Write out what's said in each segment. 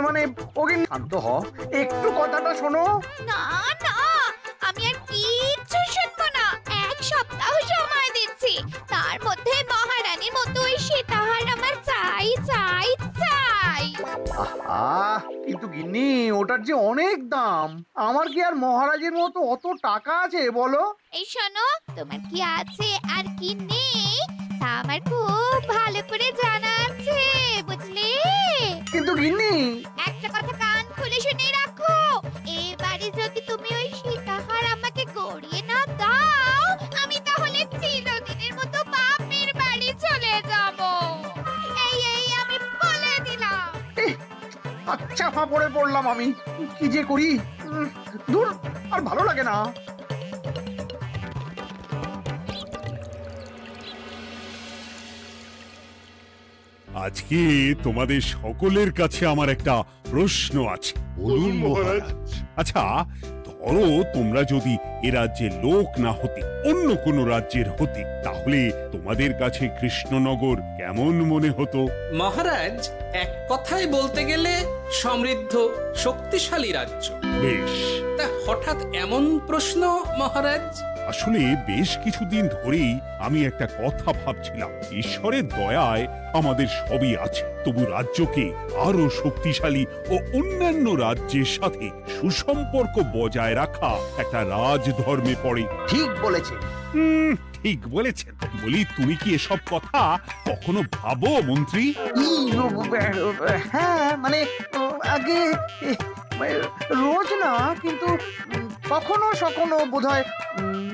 মানে ওকে শান্ত হ, একটু কথাটা শোনো। না না, আমি আর কিচ্ছু শুনবো না। 1 সপ্তাহ সময় দিচ্ছি, তার মধ্যে মহারানীর মতো ওই সীতাহার আমার চাই চাই চাই। আহ, কিন্তু গিন্নি ওটার যে অনেক দাম, আমার কি আর মহারাজের মতো অত টাকা আছে বলো? এই শোনো, তোমার কি আছে আর কি নেই তা আমার খুব ভালো করে জানা আছে, বুঝলে? কিন্তু গিন্নি, একটা কথা কান খুলে শুনে রাখো, এবারে যদি তুমি ওই সীতাহার আমাকে গড়িয়ে না দাও, আমি তাহলে চিরদিনের মতো বাপের বাড়ি চলে যাব। এই আমি বলে দিলাম। আচ্ছা ফাঁপড়ে পড়লাম আমি, কি যে করি। দূর, আর ভালো লাগে না। আজকে তোমাদের সকলের কাছে আমার একটা প্রশ্ন আছে। বলুন মহারাজ। আচ্ছা, ধরো তোমরা যদি এ রাজ্যের লোক না হতে, অন্য কোনো রাজ্যের হতে, তাহলে তোমাদের কাছে কৃষ্ণনগর কেমন মনে হতো? মহারাজ, এক কথায় বলতে গেলে সমৃদ্ধ শক্তিশালী রাজ্য। বেশ, তা হঠাৎ এমন প্রশ্ন মহারাজ? আসলে বেশ কিছুদিন ধরেই আমি একটা কথা ভাবছিলাম। ঈশ্বরের দয়ায় আমাদের সবই আছে, তবু রাজ্যকে আরো শক্তিশালী ও অন্যান্য রাজ্যের সাথে সুসম্পর্ক বজায় রাখা একটা রাজধর্মে পড়ে। ঠিক বলেছে। ঠিক বলেছেন। বলি, তুমি কি এসব কথা কখনো ভাবো মন্ত্রী? হ্যাঁ, মানে আগে রোজ না, কিন্তু কখনো সখনো বোধহয়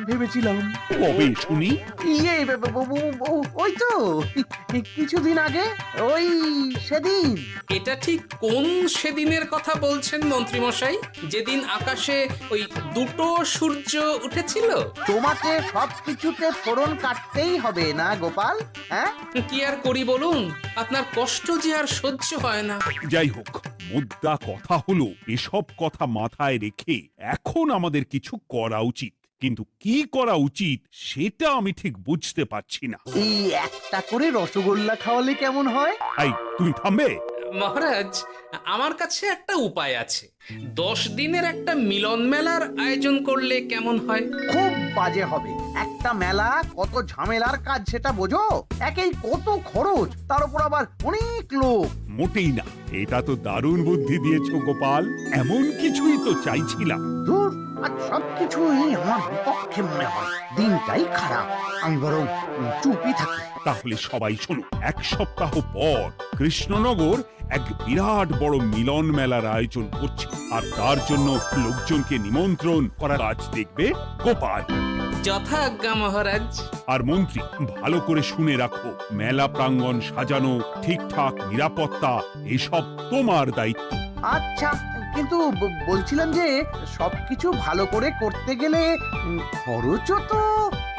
ভেবেছিলাম। কবে শুনি? ইয়ে, ওই তো কিছুদিন আগে, ওই সেদিন। এটা ঠিক কোন সেদিনের কথা বলছেন মন্ত্রী মশাই? যেদিন আকাশে ওই দুটো সূর্য উঠেছিল? তোমাকে সবকিছুতে ফোড়ন কাটতেই হবে না গোপাল, হ্যাঁ? কি আর করি বলুন, আপনার কষ্ট যে আর সহ্য হয় না। যাই হোক, মুদ্রা কথা হলো, এসব কথা মাথায় রেখে এখন আমাদের কিছু করা উচিত। কিন্তু কি করা উচিত সেটা আমি ঠিক বুঝতে পারছি না। এই একটা করে রসগোল্লা খাওয়ালে কেমন হয়? এই, তুমি থামবে? মহারাজ, আমার কাছে একটা উপায় আছে। 10 দিনের একটা মিলন মেলার আয়োজন করলে কেমন হয়? খুব বাজে হবে। একটা মেলা কত ঝামেলার কাজ সেটা বোঝো? একেই কত খরচ, তার উপর আবার অনেক লোক। মোটেই না, এটা তো দারুণ বুদ্ধি দিয়েছো গোপাল। এমন কিছুই তো চাইছিলাম। দূর, আর সবকিছুই আমার বিপক্ষে মনে হয়। দিনটাই খারাপ, আমি বরং চুপই থাকি। তাহলে সবাই শোনো, 1 সপ্তাহ পর কৃষ্ণনগর এক বিরাট বড় মিলন মেলার আয়োজন করছে, আর তার জন্য লোকজনকে নিমন্ত্রণ করার কাজ দেখবে গোপাল। যথা আজ্ঞা মহারাজ। আর মন্ত্রী, ভালো করে শুনে রাখো, মেলা প্রাঙ্গণ সাজানো, ঠিকঠাক নিরাপত্তা, এসব তোমার দায়িত্ব। আচ্ছা, কিন্তু বলছিলাম যে সবকিছু ভালো করে করতে গেলে খরচও তো।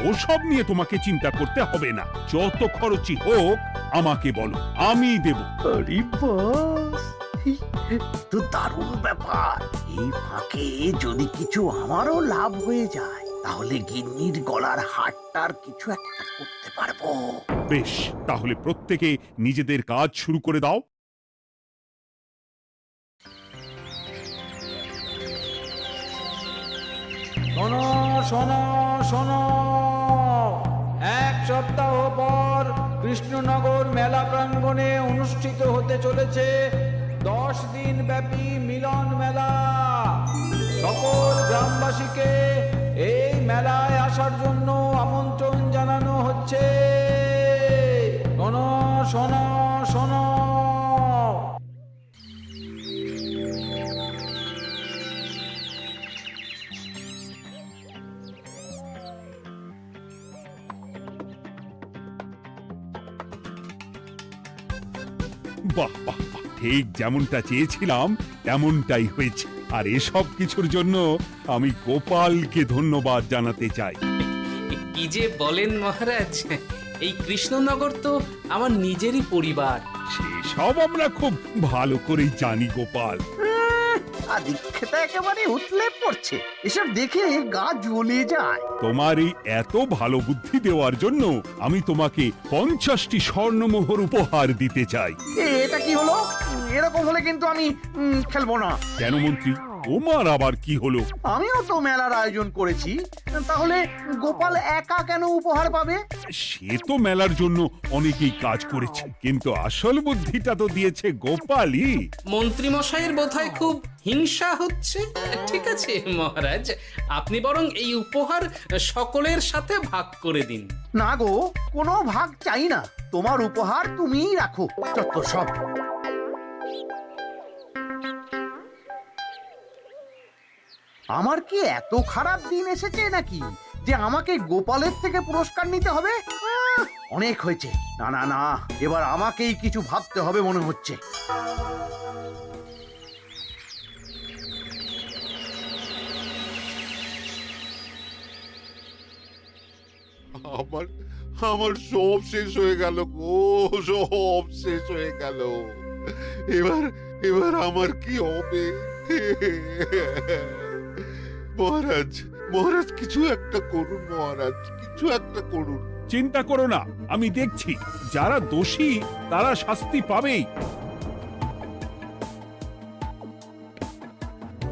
ওসব নিয়ে তোমাকে চিন্তা করতে হবে না। যত খরচই হোক আমাকে বলো, আমি দেব। আরে বাস, তো দারুণ ব্যাপার। এই ফাঁকে যদি কিছু আমারও লাভ হয়ে যায়, তাহলে গিন্নির গলার হারটার কিছু একটা করতে পারবো। বেশ, তাহলে প্রত্যেকে নিজেদের কাজ শুরু করে দাও। শোনো শোনো শোনো, 1 সপ্তাহ পর কৃষ্ণনগর মেলা প্রাঙ্গণে অনুষ্ঠিত হতে চলেছে 10 দিন ব্যাপী মিলন মেলা। সকল গ্রামবাসীকে এই মেলায় আসার জন্য আমন্ত্রণ জানানো হচ্ছে। শোনো শোনো শোনো। বাহ বাহ বাহ, ঠিক যেমনটা চেয়েছিলাম তেমনটাই হয়েছে। আর এসব কিছুর জন্য আমি গোপালকে ধন্যবাদ জানাতে চাই। কি যে বলেন মহারাজ, এই কৃষ্ণনগর তো আমার নিজেরই পরিবার। সেসব আমরা খুব ভালো করেই জানি গোপাল। আদিক্ষেতা একেবারে উতলে পড়ছে। এসব দেখে গা জ্বলে যায়। তোমার এই এত ভালো বুদ্ধি দেওয়ার জন্য আমি তোমাকে 50টি স্বর্ণমোহর উপহার দিতে চাই। এটা কি হলো? এরকম হলে কিন্তু আমি খেলবো না। কেন মন্ত্রী, তোমার আবার কি হলো? আমিও তো মেলার আয়োজন করেছি, তাহলে গোপাল একা কেন উপহার পাবে? সে তো মেলার জন্য অনেকেই কাজ করেছে, কিন্তু আসল বুদ্ধিটা তো দিয়েছে গোপালই। মন্ত্রী মশাইয়ের বোধহয় খুব হিংসা হচ্ছে। ঠিক আছে মহারাজ, আপনি বরং এই উপহার সকলের সাথে ভাগ করে দিন। না গো, কোনো ভাগ চাই না। তোমার উপহার তুমিই রাখো। যত সব। আমার কি এত খারাপ দিন এসেছে নাকি যে আমাকে গোপালের থেকে পুরস্কার নিতে হবে? অনেক হয়েছে। না না না, এবার আমাকেই কিছু ভাবতে হবে মনে হচ্ছে। আমার আমার সব শেষ হয়ে গেল গো, সব শেষ হয়ে গেল। এবার এবার আমার কি হবে? মহারাজ, মহারাজ কিছু একটা করুন, মহারাজ কিছু একটা করুন। চিন্তা করো না, আমি দেখছি। যারা দোষী তারা শাস্তি পাবেই।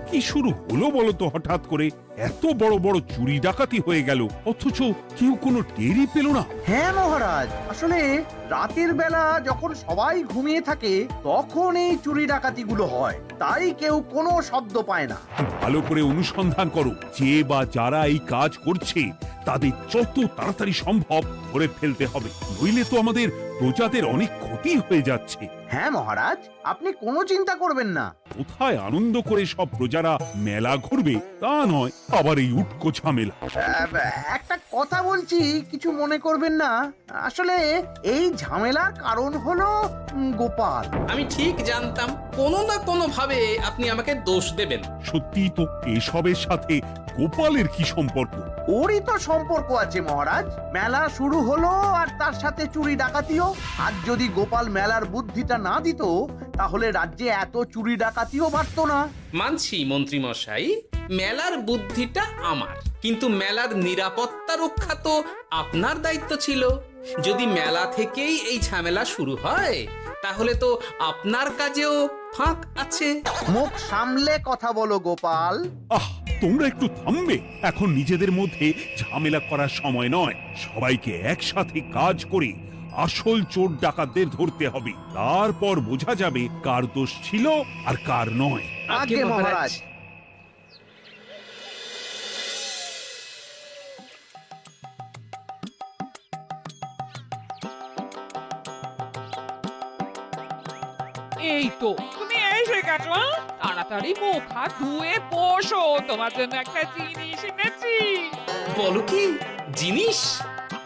কি শুরু হলো বলো তো হঠাৎ করে? এত বড় বড় চুরি ডাকাতি হয়ে গেল, অথচ কেউ কোনো টেরই পেল না। হ্যাঁ মহারাজ, আসলে রাতের বেলা যখন সবাই ঘুমিয়ে থাকে তখন এই চুরি ডাকাতিগুলো হয়, তাই কেউ কোনো শব্দ পায় না। ভালো করে অনুসন্ধান করো, যে বা যারা এই কাজ করছে তাদের যত তাড়াতাড়ি সম্ভব ধরে ফেলতে হবে, নইলে তো আমাদের প্রজাদের অনেক ক্ষতি হয়ে যাচ্ছে। হ্যাঁ মহারাজ, আপনি কোনো চিন্তা করবেন না। কোথায় আনন্দ করে সব প্রজারা মেলা ঘুরবে তা নয়, আবার এই উটকো ঝামেলা। একটা কথা বলছি, কিছু মনে করবেন না। আসলে এই ঝামেলার কারণ হলো গোপাল। আমি ঠিক জানতাম কোনো না কোনো ভাবে আপনি আমাকে দোষ দেবেন। সত্যি তো, এসবের সাথে গোপালের কি সম্পর্ক? ওরই তো সম্পর্ক আছে মহারাজ। মেলা শুরু হলো আর তার সাথে চুরি ডাকাতিও। আর যদি গোপাল মেলার বুদ্ধিটা না দিত তাহলে রাজ্যে এত চুরি ডাকাতিও বাড়তো না। মানছি মন্ত্রী মশাই, মেলার বুদ্ধিটা আমার, কিন্তু মেলার নিরাপত্তা রক্ষা তো আপনার দায়িত্ব ছিল। যদি মেলা থেকেই এই ঝামেলা শুরু হয় তাহলে তো আপনার কাজেও ফাঁক আছে। মুখ সামলে কথা বলো গোপাল। আহ, তোমরা একটু থামবে? এখন নিজেদের মধ্যে ঝামেলা করার সময় নয়। সবাইকে একসাথে কাজ করে আসল চোর ডাকাতদের ধরতে হবে, তারপর বোঝা যাবে কার দোষ ছিল আর কার নয়। আগে মহারাজ। এই তো তুমি এসে গেছো। তাড়াতাড়ি মুখ হাত ধুয়ে বসো, তোমার জন্য একটা জিনিস এনেছি। বলো কি জিনিস?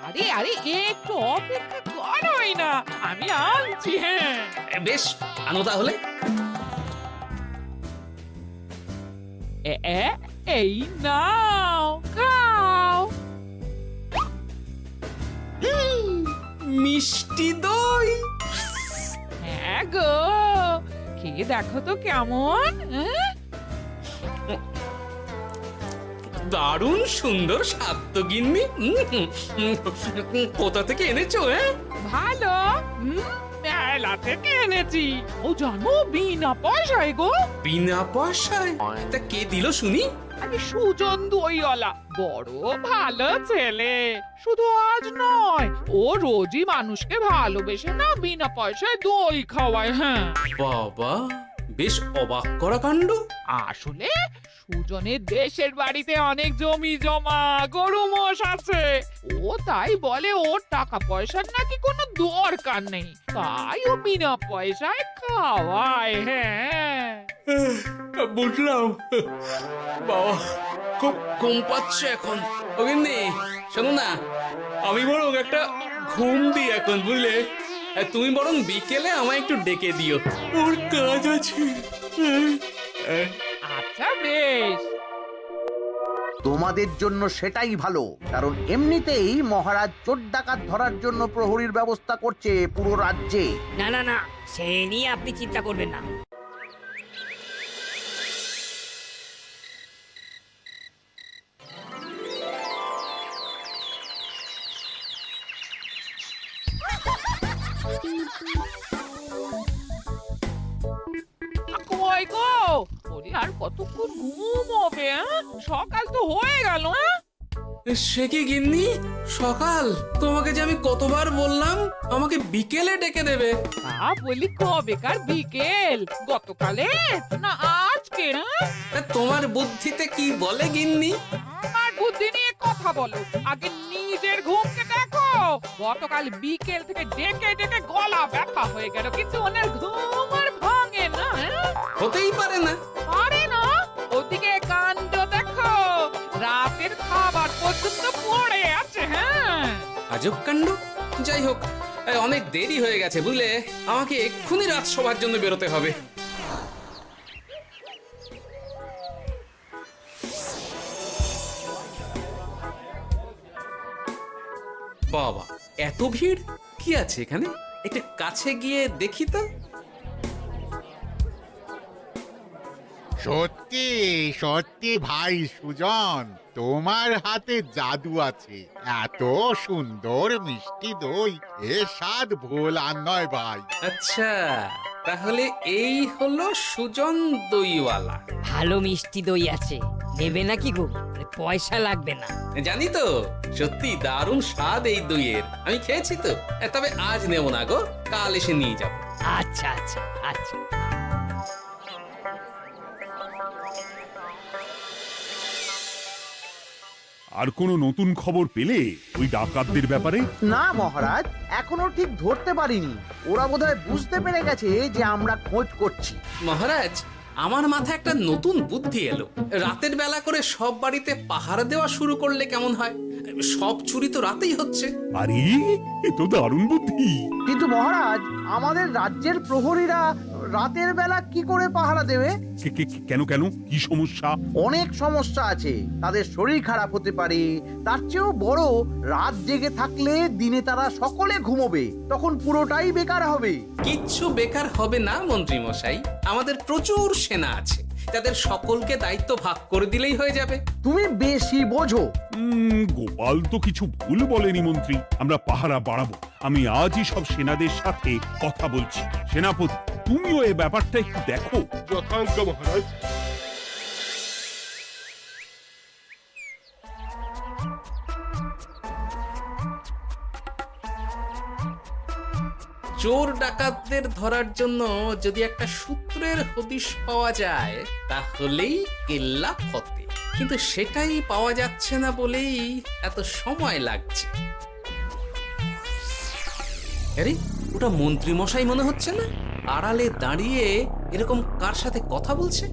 আরে আরে একটু অপেক্ষা করোই না, আমি আনছি। হ্যাঁ বেশ, আনো তাহলে। এই নাও, খাও। মিষ্টি দই। হ্যাঁ গো, খেয়ে দেখো তো কেমন। দারুণ সুন্দর স্বাদ তো গিন্নি। কোথা থেকে এনেছো? ভালো, মেলা থেকে এনেছি। ও জানো, বিনা পয়সায় গো। বিনা পয়সায়? তা কে দিল শুনি? আরে সুজন দইওয়ালা, বড় ভালো ছেলে। শুধু আজ নয়, ও রোজই মানুষকে ভালোবেসে না বিনা পয়সায় দই খাওয়ায়। হ্যাঁ বাবা, বেশ অবাক করা কাণ্ড। আসলে সুজনের দেশের বাড়িতে অনেক জমি জমা, গরু মোষ আছে। ও তাই বলে ওর টাকা পয়সার নাকি কোনো দরকার নেই, তাই ও বিনা পয়সায় খাওয়ায়। হ্যাঁ বুঝলাম। বাবা, খুব ঘুম পাচ্ছে এখন। ও গিন্নি, শোনো না, আমি বরং একটা ঘুম দিই এখন, বুঝলে? তুমি বরং বিকেলে আমায় একটু ডেকে দিও, ওর কাজ আছে। আচ্ছা বেশ। তোমাদের জন্য সেটাই ভালো, কারণ এমনিতেই মহারাজ চোর ডাকাত ধরার জন্য প্রহরীর ব্যবস্থা করছে পুরো রাজ্যে। না না না, সে নিয়ে আপনি চিন্তা করবেন না। কই গো ওরে আর কতক্ষণ ঘুমোবে সকাল তো হয়ে গেল সে কি গিন্নি, সকাল? তোমাকে যে আমি কতবার বললাম আমাকে বিকেলে ডেকে দেবে। তা বলি কবেকার বিকেল, গতকালে না আজকে? তা তোমার বুদ্ধিতে কি বলে গিন্নি? আমার বুদ্ধি নিয়ে কথা বলো, আগে নিজের ঘুমকে দেখো। গতকাল বিকেল থেকে ডেকে ডেকে গলা ব্যথা হয়ে গেল, কিন্তু ওনার ঘুম আর ভাঙে না। হতেই পারে না। পারে না? ওদিকে কাণ্ড দেখো, রাতের খাবার পর্যন্ত পড়ে আছে। হ্যাঁ, আজব কাণ্ড। যাই হোক, অনেক দেরি হয়ে গেছে বুঝলে, আমাকে এক্ষুনি রাজসভার জন্য বেরোতে হবে। বাবা, এত ভিড় কি আছে এখানে? একটু কাছে গিয়ে দেখি তো। সত্যি সত্যি ভাই সুজন, তোমার হাতে জাদু আছে। এত সুন্দর মিষ্টি দই, এ স্বাদ ভোলার নয় ভাই। আচ্ছা, তাহলে এই হলো সুজন দইওয়ালা। ভালো মিষ্টি দই আছে, নেবে নাকি গো? পয়সা লাগবে না। জানি তো, সত্যি দারুণ স্বাদ এই দইয়ের। আমি খেয়েছি তো। তবে আজ নেব না গো, কাল এসে নিয়ে যাব। আচ্ছা আচ্ছা আচ্ছা। আর কোনো নতুন খবর পেলে ওই ডাকাতদের ব্যাপারে? না মহারাজ, এখনো ঠিক ধরতে পারিনি। ওরা বোধহয় বুঝতে পেরে গেছে যে আমরা খোঁজ করছি। মহারাজ, আমার মাথায় একটা নতুন বুদ্ধি এলো। রাতের বেলা করে সব বাড়িতে পাহারা দেওয়া শুরু করলে কেমন হয়? সব চুরি তো রাতেই হচ্ছে। আরে, এ তো দারুণ বুদ্ধি। কিন্তু মহারাজ, আমাদের রাজ্যের প্রহরীরা রাতের বেলা কি করে পাহারা দেবে? কেন কেন, কি সমস্যা? অনেক সমস্যা আছে। তাদের শরীর খারাপ হতে পারে, তার চেয়েও বড়, রাত জেগে থাকলে দিনে তারা সকলে ঘুমোবে, তখন পুরোটাই বেকার হবে। কিচ্ছু বেকার হবে না মন্ত্রী মশাই, আমাদের প্রচুর সেনা আছে, তাদের সকলকে দায়িত্ব ভাগ করে দিলেই হয়ে যাবে। তুমি বেশি বোঝো। গোপাল তো কিছু ভুল বলেনি মন্ত্রী, আমরা পাহারা বাড়াবো। আমি আজই সব সেনাদের সাথে কথা বলছি। সেনাপতি, তুমিও এই ব্যাপারটা একটু দেখো। যথাজ্ঞা মহারাজ। চোর ডাকাতদের ধরার জন্য যদি একটা সূত্রের হদিশ পাওয়া যায় তাহলেই কেল্লা ফতে, কিন্তু সেটাই পাওয়া যাচ্ছে না বলেই এত সময় লাগছে। আরে, ওটা মন্ত্রী মশাই মনে হচ্ছে না? আড়ালে দাঁড়িয়ে এরকম কার সাথে কথা বলছে?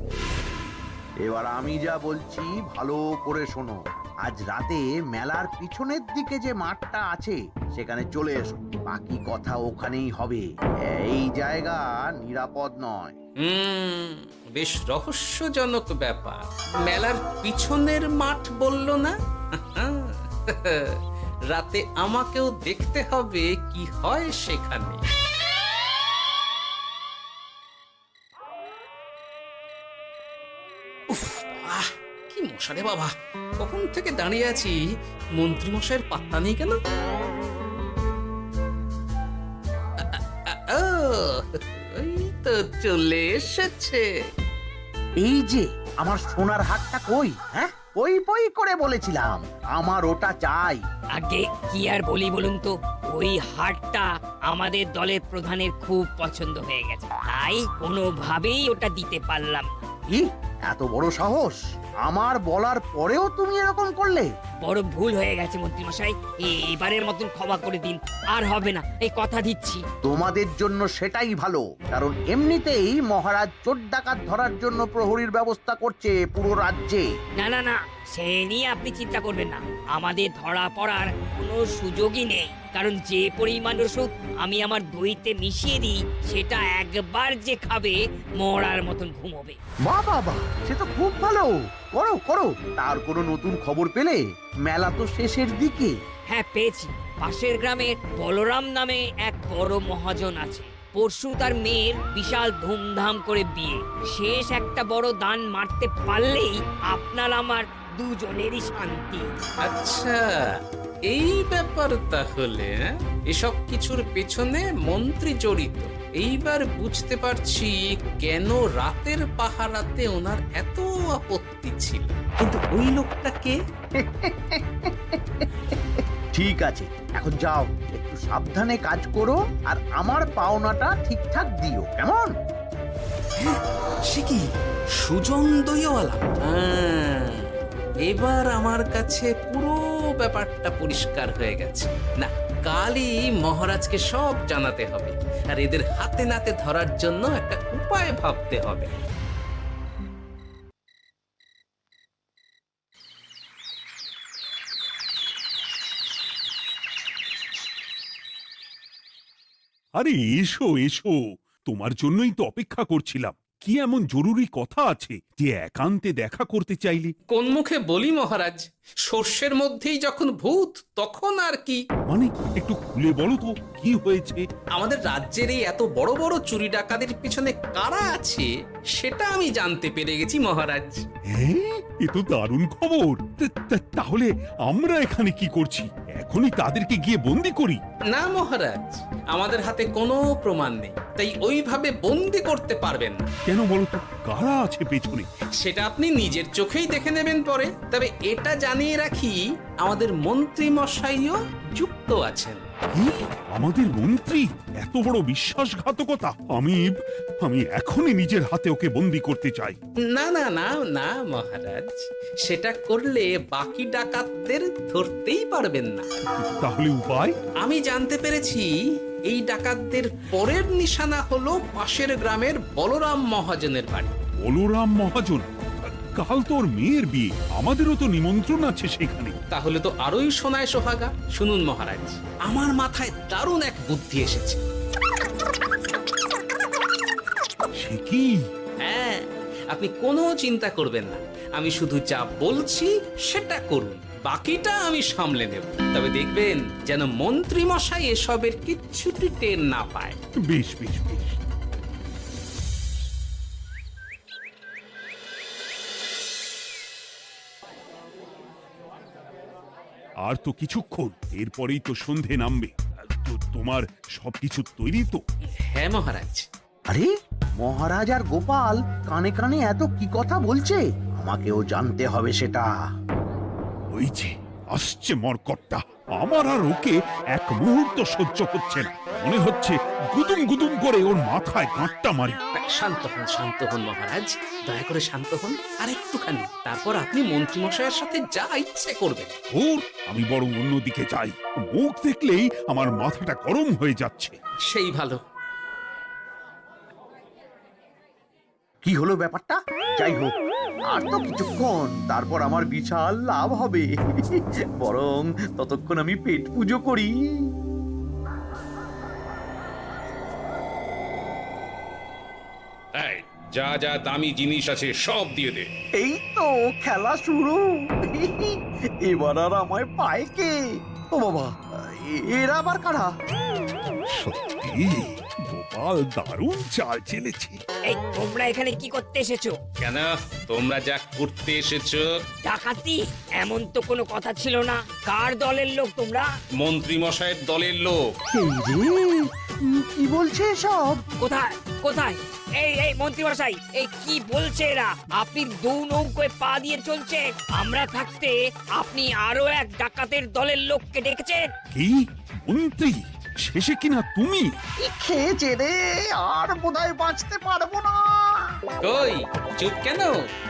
এবার আমি যা বলছি ভালো করে শোনো। আজ রাতে মেলার পিছনের দিকে যে মাঠটা আছে সেখানে চলে এসো, বাকি কথা ওখানেই হবে। এই জায়গা নিরাপদ নয়। বেশ রহস্যজনক ব্যাপার। মেলার পিছনের মাঠ বলল না? রাতে আমাকেও দেখতে হবে কি হয় সেখানে। উফ, কি মশা রে বাবা! কখন থেকে দাঁড়িয়ে আছি, মন্ত্রী মশাইয়ের পাত্তা নেই কেন? ওই তো চলে এসেছে। এই যে আমার সোনার হাটটা কই? হ্যাঁ, পই পই করে বলেছিলাম আমার ওটা চাই। আগে কি আর বলি বলুন তো, ওই হারটা আমাদের দলের প্রধানের খুব পছন্দ হয়ে গেছে, তাই কোনোভাবেই ওটা দিতে পারলাম না। কি এত বড় সাহস! আমার বলার পরেও তুমি এরকম করলে? বড় ভুল হয়ে গেছে মন্ত্রী মশাই, এবারের মতন ক্ষমা করে দিন, আর হবে না, এই কথা দিচ্ছি। তোমাদের জন্য সেটাই ভালো, কারণ এমনিতেই মহারাজ চোর ডাকাত ধরার জন্য প্রহরীর ব্যবস্থা করছে পুরো রাজ্যে। না না না, সে নিয়ে আপনি চিন্তা করবেন না, আমাদের ধরা পড়ার কোনো সুযোগই নেই, কারণ যে পরিমাণ ওষুধ আমি আমার দইতে মিশিয়ে দিই সেটা একবার যে খাবে মরার মতন ঘুমোবে। বাহ বাহ বাহ, সে তো খুব ভালো। করো করো। তার কোনো নতুন খবর পেলে? মেলা তো শেষের দিকে। হ্যাঁ, পেয়েছি। পাশের গ্রামের বলরাম নামে এক বড় মহাজন আছে, পরশু তার মেয়ের বিশাল ধুমধাম করে বিয়ে। শেষ একটা বড় দান মারতে পারলেই আপনার আমার দুজনেরই শান্তি। আচ্ছা, এই ব্যাপার তাহলে হ্যাঁ? এসব কিছুর পেছনে মন্ত্রী জড়িত। এইবার বুঝতে পারছি কেন রাতের পাহারাতে ওনার এত আপত্তি ছিল। কিন্তু ওই লোকটা কে? ঠিক আছে, এখন যাও, একটু সাবধানে কাজ করো আর আমার পাওনাটা ঠিকঠাক দিও, কেমন? সে কি সুজন দইওয়ালা? এবার আমার কাছে পুরো ব্যাপারটা পরিষ্কার হয়ে গেছে। না, কালই মহারাজকে সব জানাতে হবে, আর এদের হাতে নাতে ধরার জন্য একটা উপায় ভাবতে হবে। আরে এসো এসো, তোমার জন্যই তো অপেক্ষা করছিলাম। কি এমন জরুরি কথা আছে যে একান্তে দেখা করতে চাইলে? কোন মুখে বলি মহারাজ, সর্ষের মধ্যেই যখন ভূত তখন আর কি। মানে একটু খুলে বলো তো কি হয়েছে? আমাদের রাজ্যের এই এত বড় বড় চুরি ডাকাতির পিছনে কারা আছে সেটা আমি জানতে পেরে গেছি মহারাজ। হ্যাঁ, এ তো দারুণ খবর। তাহলে আমরা এখানে কি করছি? এখনই তাদেরকে গিয়ে বন্দি করি? না মহারাজ, আমাদের হাতে কোনো প্রমাণ নেই, তাই ওইভাবে বন্দি করতে পারবেন না। কেন বলো তো, কারা আছে পেছনে? সেটা আপনি নিজের চোখেই দেখে নেবেন পরে। তবে এটা জানিয়ে রাখি, আমাদের মন্ত্রী মশাইও যুক্ত আছেন। কি? আমাদের মন্ত্রী? এত বড় বিশ্বাসঘাতকতা! আমি এখনই নিজের হাতে ওকে বন্দি করতে চাই। না না না না মহারাজ, সেটা করলে বাকি ডাকাতদের ধরতেই পারবেন না। তাহলে উপায়? আমি জানতে পেরেছি এই ডাকাতদের পরের নিশানা হলো পাশের গ্রামের বলরাম মহাজনের বাড়ি। বলরাম মহাজন? কাল তোর মেয়ের বিয়ে, আমাদেরও তো নিমন্ত্রণ আছে সেখানে। তাহলে তো আরোই সোনায় সোহাগা। শুনুন মহারাজ, আমার মাথায় দারুণ এক বুদ্ধি এসেছে। সে কি? হ্যাঁ, আপনি কোনো চিন্তা করবেন না, আমি শুধু যা বলছি সেটা করুন, বাকিটা আমি সামলে নেব। তবে দেখবেন যেন মন্ত্রী মশাই এসবের কিচ্ছুটি টের না পায়। বেশ বেশ বেশ। আর তো কিছুক্ষণ, এরপরেই তো সন্ধে নামবে। তোমার সবকিছু তৈরি তো? হ্যাঁ মহারাজ। আরে মহারাজ আর গোপাল কানে কানে এত কি কথা বলছে, আমাকেও জানতে হবে সেটা। ওই যে আসছে মরকটটা, আমার আর ওকে এক মুহূর্ত সহ্য হচ্ছে না। মনে হচ্ছে গুদুম গুদুম করে ওর মাথায় গাঁটটা মারি। শান্ত হন মহারাজ, দয়া করে শান্ত হন আর একটুখানি, তারপর আপনি মন্ত্রী মশাইয়ের সাথে যা ইচ্ছে করবেন। ওর আমি বরং অন্যদিকে যাই, মুখ দেখলেই আমার মাথাটা গরম হয়ে যাচ্ছে। সেই ভালো। কি হলো ব্যাপারটা? যাই হোক, আর তো কিছুক্ষণ, তারপর আমার বিশাল লাভ হবে। বরং ততক্ষণ আমি পেট পুজো করি। যা যা দামি জিনিস আছে সব দিয়ে দে। এই তো খেলা শুরু। এবার আর আমায় পায় কে? ও বাবা, এরা আবার কারা? সত্যি গোপাল দারুণ চাল চেলেছে। এই তোমরা এখানে কি করতে এসেছো? কেন, তোমরা যা করতে এসেছো? ডাকাতি? এমন তো কোনো কথা ছিল না। কার দলের লোক তোমরা? মন্ত্রী মশাইয়ের দলের লোক। এই রে, কি বলছে সব? কোথায় কোথায়? এই মন্ত্রী মশাই, এই কি বলছে এরা? আপনি দু নৌকোয় পা দিয়ে চলছে, আমরা থাকতে আপনি আরো এক ডাকাতের দলের লোককে ডেকেছেন। কি মন্ত্রী? শেষে কিনা তুমি? কি খেয়েছে রে, আর বোধহয় বাঁচতে পারবো না। কই, চুপ কেন?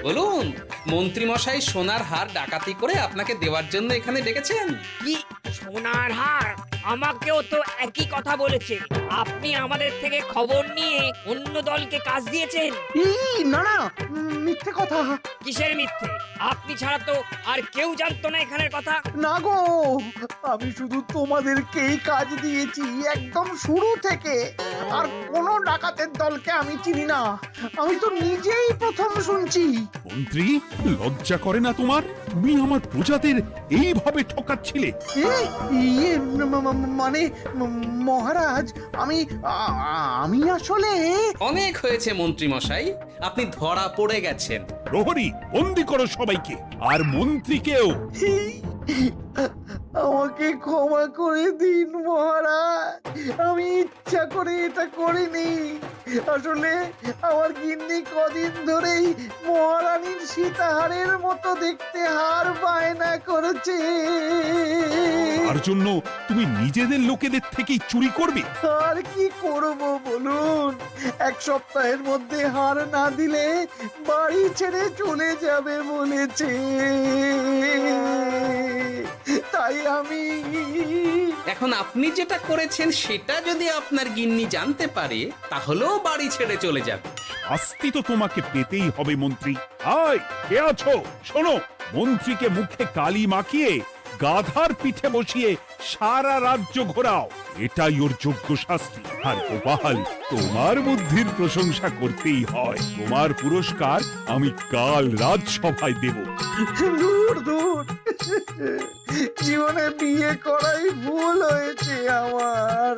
বলুন, মন্ত্রী মশাই সোনার হার ডাকাতি করে আপনাকে দেওয়ার জন্য এখানে ডেকেছেন। কি সোনার হার? আমাকেও তো একই কথা বলেছে। আপনি আমাদের থেকে খবর নিয়ে অন্য দলকে কাজ দিয়েছেন। এই না না, মিথ্যে কথা। কিসের মিথ্যে? আপনি ছাড়া তো আর কেউ জানতো না এখানের কথা। না গো, আমি শুধু তোমাদেরকেই কাজ দিয়েছি একদম শুরু থেকে। আর কোনো ডাকাতের দলকে আমি চিনি না, আমি তো নিজেই প্রথম শুনছি। মন্ত্রী, লজ্জা করে না তোমার? তুমি আমার প্রজাদের এইভাবে ঠকাচ্ছিলে। ইয়ে মানে মহারাজ, আমি আসলে। অনেক হয়েছে মন্ত্রী মশাই, আপনি ধরা পড়ে গেছেন। প্রহরী বন্দি করো সবাইকে, আর মন্ত্রীকেও। আমাকে ক্ষমা করে দিন মহারাজ, আমি ইচ্ছা করে এটা করিনি। আসলে আমার গিন্নি কদিন ধরেই মহারানীর সীতাহারের মতো দেখতে হার বায়না করেছে। তার জন্য তুমি নিজেদের লোকেদের থেকেই চুরি করবে? আর কি করব বলুন, এক সপ্তাহের মধ্যে হার না দিলে বাড়ি ছেড়ে চলে যাবে বলেছে। তাই আমি এখন আপনি যেটা করেছেন সেটা যদি আপনার গিন্নি জানতে পারে তাহলেও বাড়ি ছেড়ে চলে যাবে। শাস্তি তো তোমাকে পেতেই হবে মন্ত্রী। আয়, কে আছো? শোনো, মন্ত্রীকে মুখে কালি মাখিয়ে গাধার পিঠে বসিয়ে সারা রাজ্য ঘোরাও, এটাই ওর যোগ্য শাস্তি। আর গোপাল, তোমার বুদ্ধির প্রশংসা করতেই হয়। তোমার পুরস্কার আমি কাল রাজসভায় দেব। দূর দূর, জীবনে বিয়ে করাই ভুল হয়েছে আমার।